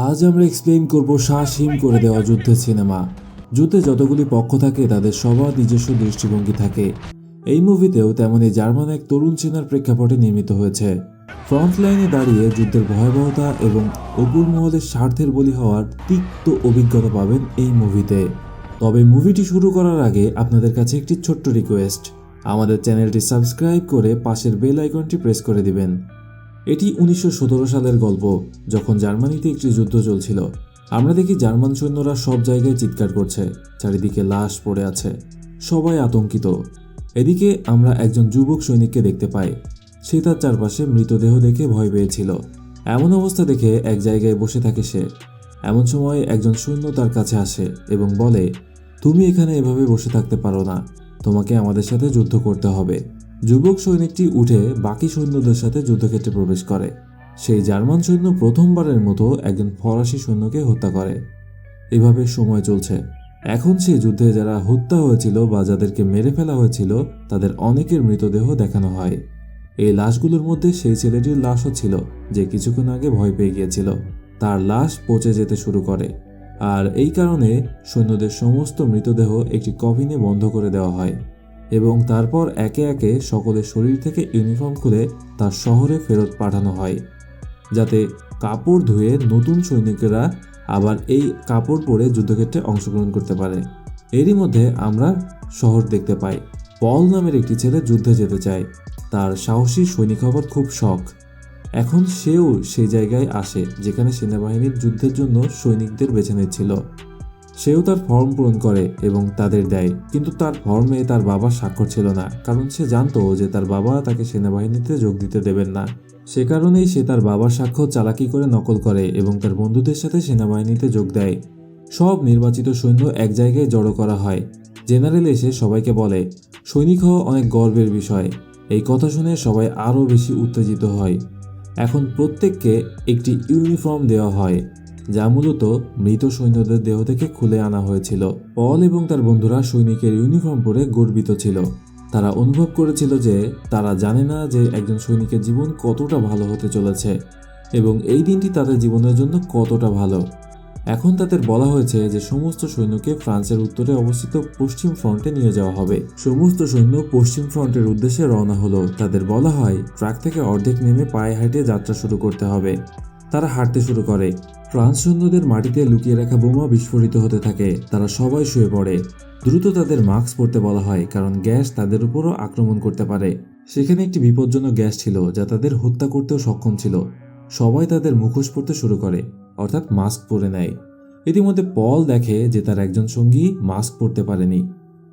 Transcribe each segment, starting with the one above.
আজ আমরা এক্সপ্লেইন করব সাহসীম করে দেওয়া যুদ্ধের সিনেমা। যুদ্ধে যতগুলি পক্ষ থাকে তাদের সবার নিজস্ব দৃষ্টিভঙ্গি থাকে। এই মুভিতেও তেমনই জার্মান এক তরুণ সেনার প্রেক্ষাপটে নির্মিত হয়েছে। ফ্রন্ট লাইনে দাঁড়িয়ে যুদ্ধের ভয়াবহতা এবং অপুর মহলের স্বার্থের বলি হওয়ার তিক্ত অভিজ্ঞতা পাবেন এই মুভিতে। তবে মুভিটি শুরু করার আগে আপনাদের কাছে একটি ছোট্ট রিকোয়েস্ট, আমাদের চ্যানেলটি সাবস্ক্রাইব করে পাশের বেল আইকনটি প্রেস করে দিবেন। এটি 1917 সালের গল্প, যখন জার্মানিতে একটি যুদ্ধ চলছিল। আমরা দেখি জার্মান সৈন্যরা সব জায়গায় চিৎকার করছে, চারিদিকে লাশ পড়ে আছে, সবাই আতঙ্কিত। এদিকে আমরা একজন যুবক সৈনিককে দেখতে পাই। সে তার চারপাশে মৃতদেহ দেখে ভয় পেয়েছিল। এমন অবস্থা দেখে এক জায়গায় বসে থাকে সে। এমন সময় একজন সৈন্য তার কাছে আসে এবং বলে, তুমি এখানে এভাবে বসে থাকতে পারো না, তোমাকে আমাদের সাথে যুদ্ধ করতে হবে। যুবক সৈনিকটি উঠে বাকি সৈন্যদের সাথে যুদ্ধক্ষেত্রে প্রবেশ করে। সেই জার্মান সৈন্য প্রথমবারের মতো একজন ফরাসি সৈন্যকে হত্যা করে। এভাবে সময় চলছে। এখন সেই যুদ্ধে যারা হত্যা হয়েছিল বা যাদেরকে মেরে ফেলা হয়েছিল তাদের অনেকের মৃতদেহ দেখানো হয়। এই লাশগুলোর মধ্যে সেই ছেলেটির লাশও ছিল যে কিছুক্ষণ আগে ভয় পেয়ে গিয়েছিল। তার লাশ পচে যেতে শুরু করে, আর এই কারণে সৈন্যদের সমস্ত মৃতদেহ একটি কফিনে বন্ধ করে দেওয়া হয় এবং তারপর একে একে সকলের শরীর থেকে ইউনিফর্ম খুলে তার শহরে ফেরত পাঠানো হয়, যাতে কাপড় ধুয়ে নতুন সৈনিকেরা আবার এই কাপড় পরে যুদ্ধক্ষেত্রে অংশগ্রহণ করতে পারে। এরই মধ্যে আমরা শহর দেখতে পাই। পল নামের একটি ছেলে যুদ্ধে যেতে চায়। তার সাহসী সৈনিক হবার খুব শখ। এখন সেও সেই জায়গায় আসে যেখানে সেনাবাহিনীর যুদ্ধের জন্য সৈনিকদের বেছে নিচ্ছিল। সেও তার ফর্ম পূরণ করে এবং তাদের দেয়, কিন্তু তার ফর্মে তার বাবার স্বাক্ষর ছিল না, কারণ সে জানতো যে তার বাবা তাকে সেনাবাহিনীতে যোগ দিতে দেবেন না। সে কারণেই সে তার বাবার স্বাক্ষর চালাকি করে নকল করে এবং তার বন্ধুদের সাথে সেনাবাহিনীতে যোগ দেয়। সব নির্বাচিত সৈন্য এক জায়গায় জড়ো করা হয়। জেনারেল এসে সবাইকে বলে, সৈনিক হওয়া অনেক গর্বের বিষয়। এই কথা শুনে সবাই আরও বেশি উত্তেজিত হয়। এখন প্রত্যেককে একটি ইউনিফর্ম দেওয়া হয়, যা মূলত মৃত সৈন্যদের দেহ থেকে খুলে আনা হয়েছিল। পল এবং তার বন্ধুরা সৈনিকের ইউনিফর্ম পরে গর্বিত ছিল। তারা অনুভব করেছিল যে তারা জানে না যে একজন সৈনিকের জীবন কতটা ভালো হতে চলেছে এবং এই দিনটি তাদের জীবনের জন্য কতটা ভালো। এখন তাদের বলা হয়েছে যে সমস্ত সৈন্যকে ফ্রান্সের উত্তরে অবস্থিত পশ্চিম ফ্রন্টে নিয়ে যাওয়া হবে। সমস্ত সৈন্য পশ্চিম ফ্রন্টের উদ্দেশ্যে রওনা হলো। তাদের বলা হয় ট্রাক থেকে অর্ধেক নেমে পায়ে হেঁটে যাত্রা শুরু করতে হবে। তারা হাঁটতে শুরু করে। ফ্রান্স সৈন্যদের মাটিতে লুকিয়ে রাখা বোমা বিস্ফোরিত হতে থাকে। তারা সবাই শুয়ে পড়ে। দ্রুত তাদের মাস্ক পরতে বলা হয়, কারণ গ্যাস তাদের উপরও আক্রমণ করতে পারে। সেখানে একটি বিপজ্জনক গ্যাস ছিল যা তাদের হত্যা করতেও সক্ষম ছিল। সবাই তাদের মুখোশ পরতে শুরু করে, অর্থাৎ মাস্ক পরে নেয়। ইতিমধ্যে পল দেখে যে তার একজন সঙ্গী মাস্ক পরতে পারেনি।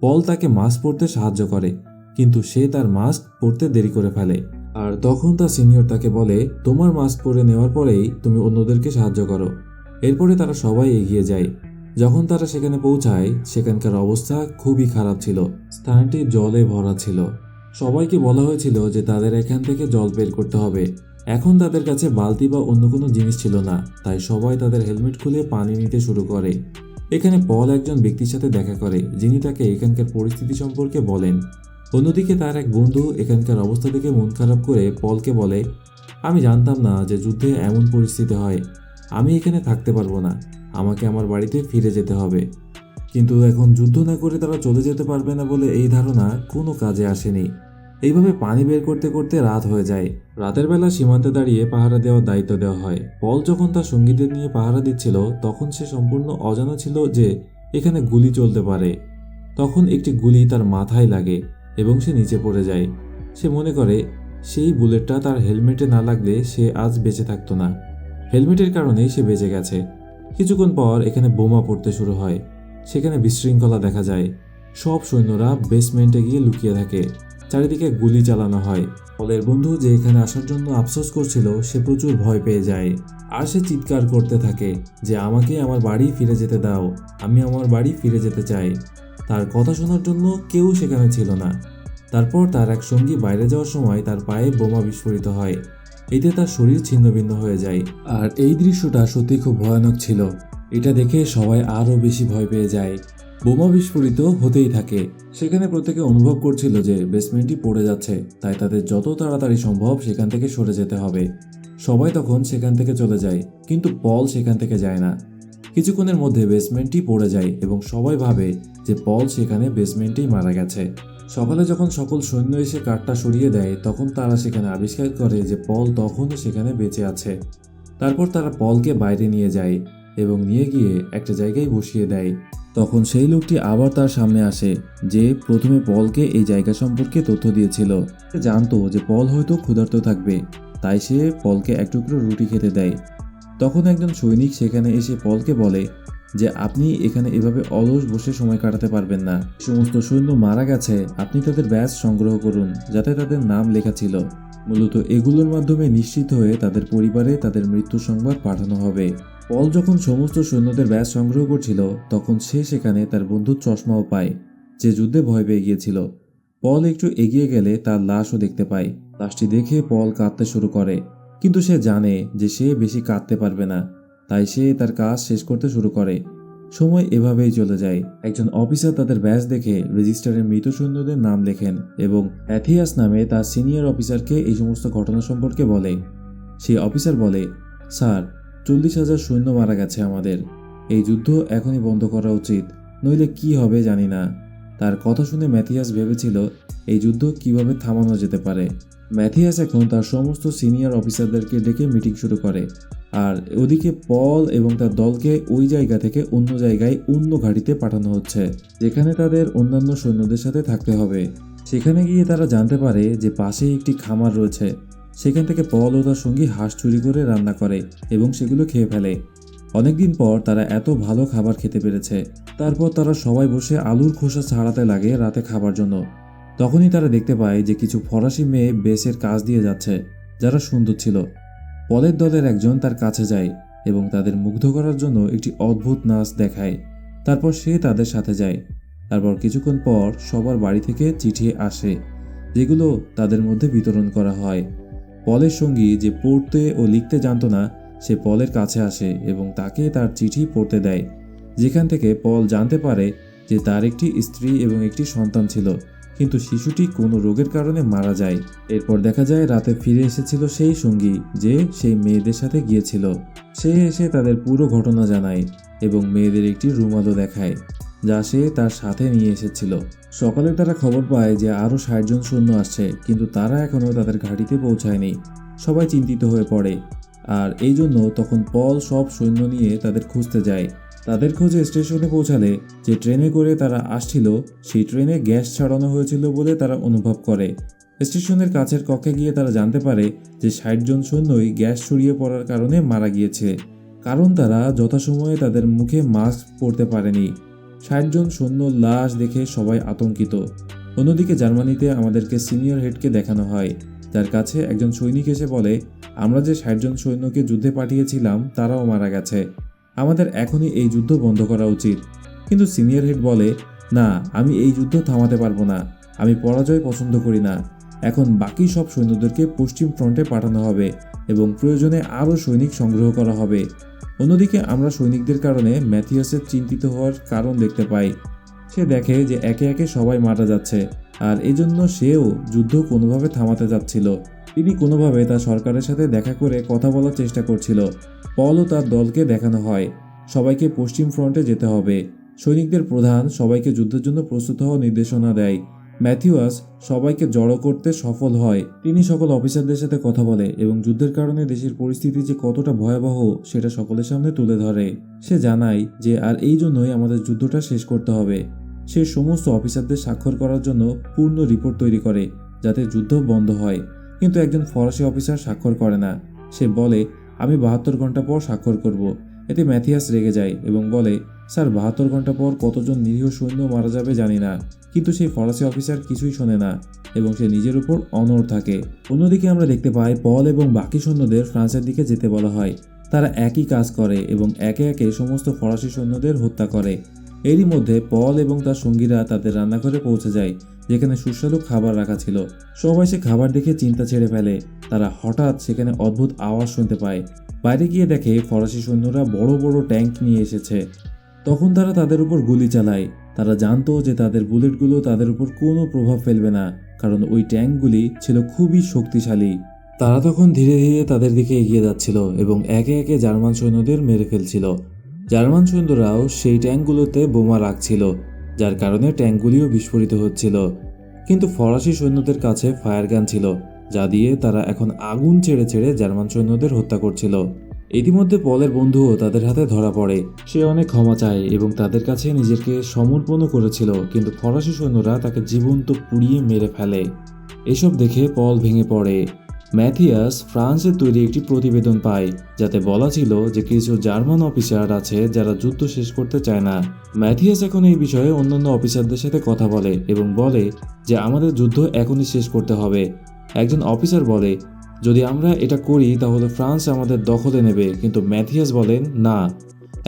পল তাকে মাস্ক পরতে সাহায্য করে, কিন্তু সে তার মাস্ক পরতে দেরি করে ফেলে। আর তখন তার সিনিয়র তাকে বলে, তোমার মাস্ক পরে নেওয়ার পরেই তুমি অন্যদেরকে সাহায্য করো। এরপরে তারা সবাই এগিয়ে যায়। যখন তারা সেখানে পৌঁছায়, সেখানকার অবস্থা খুবই খারাপ ছিল। স্থানটি জলে ভরা ছিল। সবাইকে বলা হয়েছিল যে তাদের এখান থেকে জল বের করতে হবে। এখন তাদের কাছে বালতি বা অন্য কোনো জিনিস ছিল না, তাই সবাই তাদের হেলমেট খুলে পানি নিতে শুরু করে। এখানে পল একজন ব্যক্তির সাথে দেখা করে, যিনি তাকে এখানকার পরিস্থিতি সম্পর্কে বলেন। অন্যদিকে তার এক বন্ধু এখানকার অবস্থা দেখে মন খারাপ করে পলকে বলে, আমি জানতাম না যে যুদ্ধে এমন পরিস্থিতি হয়। আমি এখানে থাকতে পারবো না, আমাকে আমার বাড়িতে ফিরে যেতে হবে। কিন্তু এখন যুদ্ধ না করে তারা চলে যেতে পারবে না বলে এই ধারণা কোনো কাজে আসেনি। এইভাবে পানি বের করতে করতে রাত হয়ে যায়। রাতের বেলা সীমান্তে দাঁড়িয়ে পাহারা দেওয়ার দায়িত্ব দেওয়া হয়। পল যখন তার সঙ্গীদের নিয়ে পাহারা দিচ্ছিল, তখন সে সম্পূর্ণ অজানা ছিল যে এখানে গুলি চলতে পারে। তখন একটি গুলি তার মাথায় লাগে এবং সে নিচে পড়ে যায়। সে মনে করে সেই বুলেটটা তার হেলমেটে না লাগলে সে আজ বেঁচে থাকতো না। হেলমেটের কারণেই সে বেঁচে গেছে। কিছুক্ষণ পর এখানে বোমা পড়তে শুরু হয়। সেখানে বিশৃঙ্খলা দেখা যায়। সব সৈন্যরা বেসমেন্টে গিয়ে লুকিয়ে থাকে। চারিদিকে গুলি চালানো হয়। পলের বন্ধু যে এখানে আসার জন্য আফসোস করছিল, সে প্রচুর ভয় পেয়ে যায়। আর সে চিৎকার করতে থাকে যে আমাকে আমার বাড়ি ফিরে যেতে দাও, আমি আমার বাড়ি ফিরে যেতে চাই। তার কথা শোনার জন্য কেউ সেখানে ছিল না। তারপর তার এক সঙ্গী বাইরে যাওয়ার সময় তার পায়ে বোমা বিস্ফোরিত হয়। এতে তার শরীর ছিন্নভিন্ন হয়ে যায়। আর এই দৃশ্যটা সত্যি খুব ভয়ানক ছিল। এটা দেখে সবাই আরও বেশি ভয় পেয়ে যায়। বোমা বিস্ফোরিত হতেই থাকে। সেখানে প্রত্যেকে অনুভব করছিল যে বেসমেন্টটি পড়ে যাচ্ছে, তাই তাদের যত তাড়াতাড়ি সম্ভব সেখান থেকে সরে যেতে হবে। সবাই তখন সেখান থেকে চলে যায়, কিন্তু পল সেখান থেকে যায় না। কিছুক্ষণের মধ্যে বেসমেন্টটি পড়ে যায় এবং সবাই ভাবে যে পল সেখানে বেসমেন্টেই মারা গেছে। সকালে যখন সকল সৈন্য এসে কাঠটা সরিয়ে দেয়, তখন তারা সেখানে আবিষ্কার করে যে পল তখনও সেখানে বেঁচে আছে। তারপর তারা পলকে বাইরে নিয়ে যায় এবং নিয়ে গিয়ে একটা জায়গায় বসিয়ে দেয়। তখন সেই লোকটি আবার তার সামনে আসে, যে প্রথমে পলকে এই জায়গা সম্পর্কে তথ্য দিয়েছিল। সে জানতো যে পল হয়তো ক্ষুধার্ত থাকবে, তাই সে পলকে এক টুকরো রুটি খেতে দেয়। তখন একজন সৈনিক সেখানে এসে পলকে বলে যে আপনি এখানে এভাবে অলস বসে সময় কাটাতে পারবেন না। সমস্ত সৈন্য মারা গেছে, আপনি তাদের ব্যাজ সংগ্রহ করুন যাতে তাদের নাম লেখা ছিল। মূলত এগুলোর মাধ্যমে নিশ্চিত হয়ে তাদের পরিবারে তাদের মৃত্যু সংবাদ পাঠানো হবে। পল যখন সমস্ত সৈন্যদের ব্যাজ সংগ্রহ করছিল, তখন সে সেখানে তার বন্ধুর চশমাও পায়, যে যুদ্ধে ভয় পেয়ে গিয়েছিল। পল একটু এগিয়ে গেলে তার লাশও দেখতে পায়। লাশটি দেখে পল কাঁদতে শুরু করে, কিন্তু সে জানে যে সে বেশি কাঁদতে পারবে না, তাই সে তার কাজ শেষ করতে শুরু করে। সময় এভাবেই চলে যায়। একজন অফিসার তাদের ব্যাজ দেখে রেজিস্টারে মৃত সৈন্যদের নাম লেখেন এবং অ্যাথিয়াস নামে তার সিনিয়র অফিসারকে এই সমস্ত ঘটনা সম্পর্কে বলে। সেই অফিসার বলে, স্যার, 40,000 সৈন্য মারা গেছে আমাদের। এই যুদ্ধ এখনই বন্ধ করা উচিত, নইলে কি হবে জানি না। তার কথা শুনে ম্যাথিয়াস ভেবেছিল এই যুদ্ধ কিভাবে থামানো যেতে পারে। ম্যাথিয়াস এখন তার সমস্ত সিনিয়র অফিসারদেরকে ডেকে মিটিং শুরু করে, আর ওদিকে পল এবং তার দলকে ওই জায়গা থেকে অন্য জায়গায় অন্য ঘাঁটিতে পাঠানো হচ্ছে, যেখানে তাদের অন্যান্য সৈন্যদের সাথে থাকতে হবে। সেখানে গিয়ে তারা জানতে পারে যে পাশেই একটি খামার রয়েছে। সেখান থেকে পল ও তার সঙ্গী হাঁস চুরি করে রান্না করে এবং সেগুলো খেয়ে ফেলে। অনেকদিন পর তারা এত ভালো খাবার খেতে পেরেছে। তারপর তারা সবাই বসে আলুর খোসা ছাড়াতে লাগে রাতে খাবার জন্য। তখনই তারা দেখতে পায় যে কিছু ফরাসি মেয়ে বেসের কাজ দিয়ে যাচ্ছে, যারা সুন্দর ছিল। পলের দলের একজন তার কাছে যায় এবং তাদের মুগ্ধ করার জন্য একটি অদ্ভুত নাচ দেখায়। তারপর সে তাদের সাথে যায়। তারপর কিছুক্ষণ পর সবার বাড়ি থেকে চিঠি আসে, যেগুলো তাদের মধ্যে বিতরণ করা হয়। পলের সঙ্গী, যে পড়তে ও লিখতে জানতো না, সে পলের কাছে আসে এবং তাকে তার চিঠি পড়তে দেয়, যেখান থেকে পল জানতে পারে যে তার একটি স্ত্রী এবং একটি সন্তান ছিল, কিন্তু শিশুটি কোনো রোগের কারণে মারা যায়। এরপর দেখা যায় রাতে ফিরে এসেছিল সেই সঙ্গী, যে সেই মেয়েদের সাথে গিয়েছিল। সে এসে তাদের পুরো ঘটনা জানায় এবং মেয়েদের একটি রুমালও দেখায়, যা সে তার সাথে নিয়ে এসেছিল। সকালে তারা খবর পায় যে আরও 60 জন সৈন্য আসছে, কিন্তু তারা এখনও তাদের ঘাঁটিতে পৌঁছায়নি। সবাই চিন্তিত হয়ে পড়ে, আর এই জন্য তখন পল সব সৈন্য নিয়ে তাদের খুঁজতে যায়। তাদের খোঁজে স্টেশনে পৌঁছালে যে ট্রেনে করে তারা আসছিল, সেই ট্রেনে গ্যাস ছড়ানো হয়েছিল বলে তারা অনুভব করে। স্টেশনের কাছের কক্ষে গিয়ে তারা জানতে পারে যে 60 জন সৈন্যই গ্যাস ছড়িয়ে পড়ার কারণে মারা গিয়েছে, কারণ তারা যথাসময়ে তাদের মুখে মাস্ক পরতে পারেনি। 60 জন সৈন্যর লাশ দেখে সবাই আতঙ্কিত। অন্যদিকে জার্মানিতে আমাদেরকে সিনিয়র হেডকে দেখানো হয়, যার কাছে একজন সৈনিক এসে বলে, আমরা যে 60 জন সৈন্যকে যুদ্ধে পাঠিয়েছিলাম তারাও মারা গেছে, আমাদের এখনই এই যুদ্ধ বন্ধ করা উচিত। কিন্তু সিনিয়র হেড বলে, না, আমি এই যুদ্ধ থামাতে পারবো না, আমি পরাজয় পছন্দ করি না। এখন বাকি সব সৈন্যদেরকে পশ্চিম ফ্রন্টে পাঠানো হবে এবং প্রয়োজনে আরও সৈনিক সংগ্রহ করা হবে। অন্যদিকে আমরা সৈনিকদের কারণে ম্যাথিয়াসের চিন্তিত হওয়ার কারণ দেখতে পাই। সে দেখে যে একে একে সবাই মারা যাচ্ছে, আর এজন্য সেও যুদ্ধ কোনোভাবে থামাতে যাচ্ছিল। তিনি কোনোভাবে তার সরকারের সাথে দেখা করে কথা বলার চেষ্টা করছিল। পল ও তার দলকে দেখানো হয় সবাইকে পশ্চিম ফ্রন্টে যেতে হবে। সৈনিকদের প্রধান সবাইকে যুদ্ধের জন্য প্রস্তুত হওয়ার নির্দেশনা দেয়। ম্যাথিউয়াস সবাইকে জড়ো করতে সফল হয়। তিনি সকল অফিসারদের সাথে কথা বলে এবং যুদ্ধের কারণে দেশের পরিস্থিতি যে কতটা ভয়াবহ সেটা সকলের সামনে তুলে ধরে। সে জানায় যে আর এই জন্যই আমাদের যুদ্ধটা শেষ করতে হবে। সে সমস্ত অফিসারদের স্বাক্ষর করার জন্য পূর্ণ রিপোর্ট তৈরি করে, যাতে যুদ্ধ বন্ধ হয়। কিন্তু একজন ফরাসি অফিসার স্বাক্ষর করে না। সে বলে, আমি 72 ঘন্টা পর স্বাক্ষর করব। এতে ম্যাথিয়াস রেগে যায় এবং বলে, স্যার, 72 ঘন্টা পর কতজন নিরীহ সৈন্য মারা যাবে জানি না। কিন্তু সেই ফরাসি অফিসার কিছুই শোনে না এবং সে নিজের উপর অনড় থাকে। অন্যদিকে আমরা দেখতে পাই পল এবং বাকি সৈন্যদের ফ্রান্সের দিকে যেতে বলা হয়। তারা একই কাজ করে এবং একে একে সমস্ত ফরাসি সৈন্যদের হত্যা করে। এরই মধ্যে পল এবং তার সঙ্গীরা তাদের রান্নাঘরে পৌঁছে যায়, যেখানে সুস্বাদু খাবার রাখা ছিল। সবাই সে খাবার দেখে চিন্তা ছেড়ে ফেলে। তারা হঠাৎ সেখানে অদ্ভুত আওয়াজ শুনতে পায়। বাইরে গিয়ে দেখে ফরাসি সৈন্যরা বড় বড় ট্যাঙ্ক নিয়ে এসেছে। তখন তারা তাদের উপর গুলি চালায়। তারা জানতো যে তাদের বুলেটগুলো তাদের উপর কোনো প্রভাব ফেলবে না, কারণ ওই ট্যাঙ্কগুলি ছিল খুবই শক্তিশালী। তারা তখন ধীরে ধীরে তাদের দিকে এগিয়ে যাচ্ছিল এবং একে একে জার্মান সৈন্যদের মেরে ফেলছিল। জার্মান সৈন্যরাও সেই ট্যাঙ্কগুলোতে বোমা রাখছিল, যার কারণে ট্যাঙ্কগুলিও বিস্ফোরিত হচ্ছিল। কিন্তু ফরাসি সৈন্যদের কাছে ফায়ার গান ছিল, যা দিয়ে তারা এখন আগুন ছেড়ে ছেড়ে জার্মান সৈন্যদের হত্যা করছিল। ইতিমধ্যে পলের বন্ধুও তাদের হাতে ধরা পড়ে। সে অনেক ক্ষমা চায় এবং তাদের কাছে নিজেকে সমর্পণও করেছিল, কিন্তু ফরাসি সৈন্যরা তাকে জীবন্ত পুড়িয়ে মেরে ফেলে। এসব দেখে পল ভেঙে পড়ে। ম্যাথিয়াস ফ্রান্সের তৈরি একটি প্রতিবেদন পায়, যাতে বলা ছিল যে কিছু জার্মান অফিসার আছে যারা যুদ্ধ শেষ করতে চায় না। ম্যাথিয়াস এখন এই বিষয়ে অন্যান্য অফিসারদের সাথে কথা বলে এবং বলে যে আমাদের যুদ্ধ এখনই শেষ করতে হবে। একজন অফিসার বলে, যদি আমরা এটা করি তাহলে ফ্রান্স আমাদের দখলে নেবে, কিন্তু ম্যাথিয়াস বলেন না,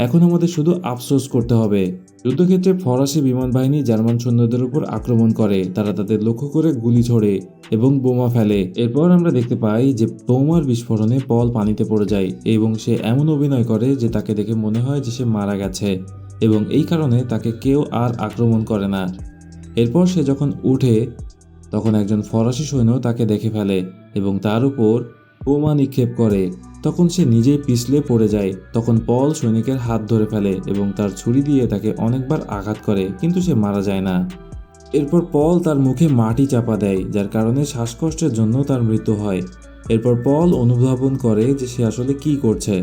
এখন আমাদের শুধু আফসোস করতে হবে। যুদ্ধক্ষেত্রে ফরাসি বিমান বাহিনী জার্মান সৈন্যদের উপর আক্রমণ করে। তারা তাদের লক্ষ্য করে গুলি ছোড়ে এবং বোমা ফেলে। এরপর আমরা দেখতে পাই যে বোমার বিস্ফোরণে পল পানিতে পড়ে যায় এবং সে এমন অভিনয় করে যে তাকে দেখে মনে হয় যে সে মারা গেছে এবং এই কারণে তাকে কেউ আর আক্রমণ করে না। এরপর সে যখন উঠে তখন একজন ফরাসি সৈন্য তাকে দেখে ফেলে এবং তার উপর বোমা নিক্ষেপ করে। তখন সে নিজেই পিছলে পড়ে যায়। তখন পল সৈনিকের হাত ধরে ফেলে এবং তার ছুরি দিয়ে তাকে অনেকবার আঘাত করে, কিন্তু সে মারা যায় না। এরপর পল তার মুখে মাটি চাপা দেয়, যার কারণে শ্বাসকষ্টের জন্য তার মৃত্যু হয়। এরপর পল অনুধাবন করে যে সে আসলে কি করছে।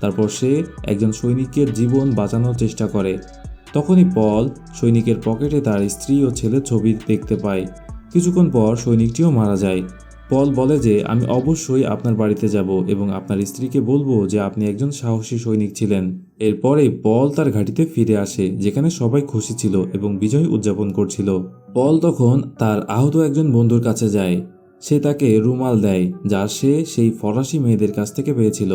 তারপর সে একজন সৈনিকের জীবন বাঁচানোর চেষ্টা করে। তখনই পল সৈনিকের পকেটে তার স্ত্রী ও ছেলের ছবি দেখতে পায়। কিছুক্ষণ পর সৈনিকটিও মারা যায়। পল বলে যে আমি অবশ্যই আপনার বাড়িতে যাব এবং আপনার স্ত্রীকে বলবো যে আপনি একজন সাহসী সৈনিক ছিলেন। এরপরে পল তার ঘাঁটিতে ফিরে আসে, যেখানে সবাই খুশি ছিল এবং বিজয় উদযাপন করছিল। পল তখন তার আহত একজন বন্ধুর কাছে যায়। সে তাকে রুমাল দেয়, যা সে সেই ফরাসি মেয়েদের কাছ থেকে পেয়েছিল।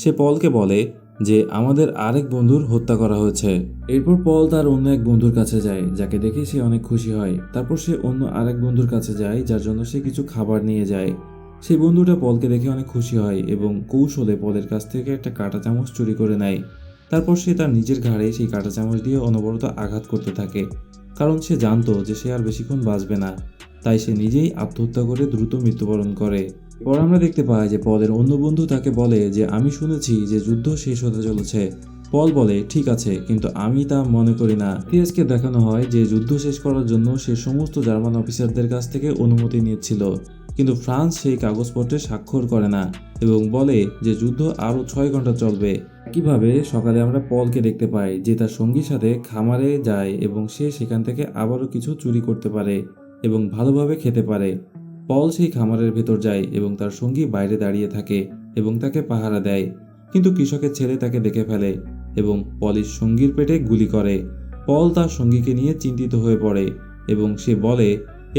সে পলকে বলে যে আমাদের আরেক বন্ধুর হত্যা করা হয়েছে। এরপর পল তার অন্য এক বন্ধুর কাছে যায়, যাকে দেখে সে অনেক খুশি হয়। তারপর সে অন্য আরেক বন্ধুর কাছে যায়, যার জন্য সে কিছু খাবার নিয়ে যায়। সেই বন্ধুটা পলকে দেখে অনেক খুশি হয় এবং কৌশলে পলের কাছ থেকে একটা কাঁটা চামচ চুরি করে নেয়। তারপর সে তার নিজের ঘাড়ে সেই কাঁটা চামচ দিয়ে অনবরত আঘাত করতে থাকে, কারণ সে জানতো যে সে আর বেশিক্ষণ বাঁচবে না। তাই সে নিজেই আত্মহত্যা করে দ্রুত মৃত্যুবরণ করে। পর আমরা দেখতে পাই যে পলের অন্য বন্ধু তাকে বলে যে আমি শুনেছি যে যুদ্ধ শেষ হতে চলেছে। পল বলে ঠিক আছে, কিন্তু আমি তা মনে করি না। ম্যাথিয়াসকে দেখানো হয় যে যুদ্ধ শেষ করার জন্য সে সমস্ত জার্মান অফিসারদের কাছ থেকে অনুমতি নিচ্ছিল, কিন্তু ফ্রান্স সেই কাগজপত্রে স্বাক্ষর করে না এবং বলে যে যুদ্ধ আরও 6 ঘন্টা চলবে। একইভাবে সকালে আমরা পলকে দেখতে পাই যে তার সঙ্গীর সাথে খামারে যায় এবং সে সেখান থেকে আবারও কিছু চুরি করতে পারে এবং ভালোভাবে খেতে পারে। পল সেই খামারের ভেতর যায় এবং তার সঙ্গী বাইরে দাঁড়িয়ে থাকে এবং তাকে পাহারা দেয়, কিন্তু কৃষকের ছেলে তাকে দেখে ফেলে এবং পলির সঙ্গীর পেটে গুলি করে। পল তার সঙ্গীকে নিয়ে চিন্তিত হয়ে পড়ে এবং সে বলে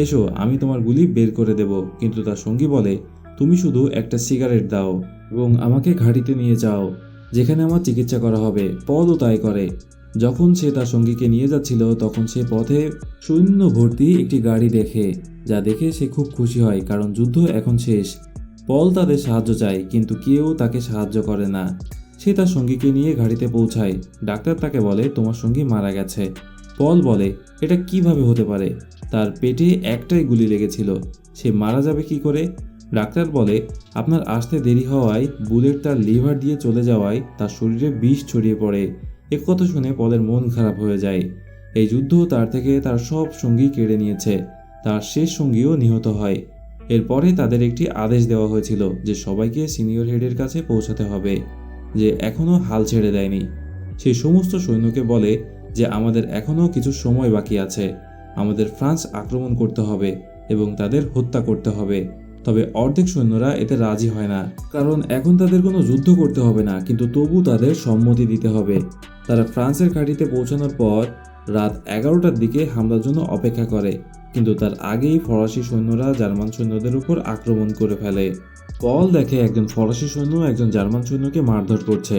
এসো আমি তোমার গুলি বের করে দেব, কিন্তু তার সঙ্গী বলে তুমি শুধু একটা সিগারেট দাও এবং আমাকে ঘাঁটিতে নিয়ে যাও, যেখানে আমার চিকিৎসা করা হবে। পলও তাই করে। যখন সে তার সঙ্গীকে নিয়ে যাচ্ছিল তখন সে পথে সৈন্য ভর্তি একটি গাড়ি দেখে, যা দেখে সে খুব খুশি হয়, কারণ যুদ্ধ এখন শেষ। পল তাদের সাহায্য চায়, কিন্তু কেউ তাকে সাহায্য করে না। সে তার সঙ্গীকে নিয়ে গাড়িতে পৌঁছায়। ডাক্তার তাকে বলে তোমার সঙ্গী মারা গেছে। পল বলে এটা কিভাবে হতে পারে, তার পেটে একটাই গুলি লেগেছিল, সে মারা যাবে কি করে? ডাক্তার বলে আপনার আসতে দেরি হওয়ায় বুলেট তার লিভার দিয়ে চলে যাওয়ায় তার শরীরে বিষ ছড়িয়ে পড়ে। একথা শুনে পলের মন খারাপ হয়ে যায়। এই যুদ্ধ তার থেকে তার সব সঙ্গী কেড়ে নিয়েছে। তার শেষ সঙ্গীও নিহত হয়। এরপরে তাদের একটি আদেশ দেওয়া হয়েছিল যে সবাইকে সিনিয়র হেডের কাছে পৌঁছাতে হবে, যে এখনও হাল ছেড়ে দেয়নি। সেই সমস্ত সৈন্যকে বলে যে আমাদের এখনও কিছু সময় বাকি আছে, আমাদের ফ্রান্স আক্রমণ করতে হবে এবং তাদের হত্যা করতে হবে। তবে অর্ধেক সৈন্যরা এতে রাজি হয় না, কারণ এখন তাদের কোনো যুদ্ধ করতে হবে না, কিন্তু তবু তাদের সম্মতি দিতে হবে। তারা ফ্রান্সের ঘাঁটিতে পৌঁছানোর পর রাত 11টার দিকে হামলার জন্য অপেক্ষা করে, কিন্তু তার আগেই ফরাসি সৈন্যরা জার্মান সৈন্যদের উপর আক্রমণ করে ফেলে। পল দেখে একজন ফরাসি সৈন্য একজন জার্মান সৈন্যকে মারধর করছে,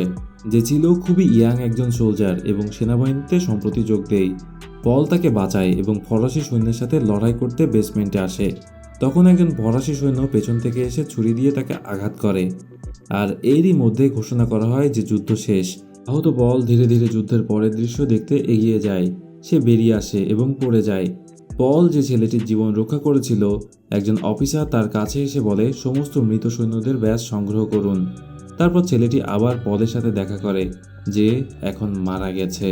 যে ছিল খুবই ইয়াং একজন সোলজার এবং সেনাবাহিনীতে সম্প্রতি যোগ দেয়। পল তাকে বাঁচায় এবং ফরাসি সৈন্যের সাথে লড়াই করতে বেসমেন্টে আসে। তখন একজন ফরাসি সৈন্য পেছন থেকে এসে ছুরি দিয়ে তাকে আঘাত করে, আর এরই মধ্যে ঘোষণা করা হয় যে যুদ্ধ শেষ। আহত পল ধীরে ধীরে যুদ্ধের পরের দৃশ্য দেখতে এগিয়ে যায়। সে বেরিয়ে আসে এবং পড়ে যায়। পল যে ছেলেটির জীবন রক্ষা করেছিল, একজন অফিসার তার কাছে এসে বলে সমস্ত মৃত সৈন্যদের ব্যাজ সংগ্রহ করুন। তারপর ছেলেটি আবার পলের সাথে দেখা করে, যে এখন মারা গেছে।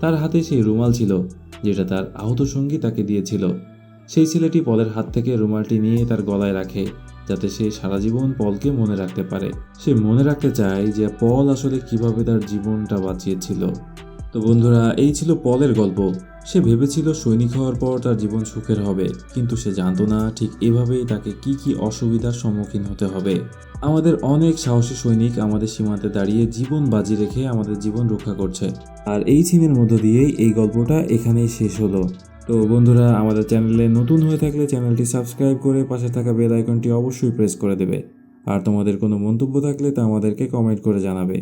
তার হাতে সেই রুমাল ছিল যেটা তার আহত সঙ্গী তাকে দিয়েছিল। সেই ছেলেটি পলের হাত থেকে রুমালটি নিয়ে তার গলায় রাখে, যাতে সে সারা জীবন পলকে মনে রাখতে পারে। সে মনে রাখতে চায় যে পল আসলে কিভাবে তার জীবনটা বাঁচিয়েছিল। তো বন্ধুরা, এই ছিল পলের গল্প। সে ভেবেছিল সৈনিক হওয়ার পর তার জীবন সুখের হবে, কিন্তু সে জানতো না ঠিক এভাবেই তাকে কি কি অসুবিধার সম্মুখীন হতে হবে। আমাদের অনেক সাহসী সৈনিক আমাদের সীমান্তে দাঁড়িয়ে জীবন বাজি রেখে আমাদের জীবন রক্ষা করছে। আর এই সিনের মধ্য দিয়েই এই গল্পটা এখানেই শেষ হলো। তো বন্ধুরা, আমাদের চ্যানেলে নতুন হয়ে থাকলে চ্যানেলটি সাবস্ক্রাইব করে পাশে থাকা বেল আইকনটি অবশ্যই প্রেস করে দেবে। আর তোমাদের কোনো মন্তব্য থাকলে তা আমাদেরকে কমেন্ট করে জানাবে।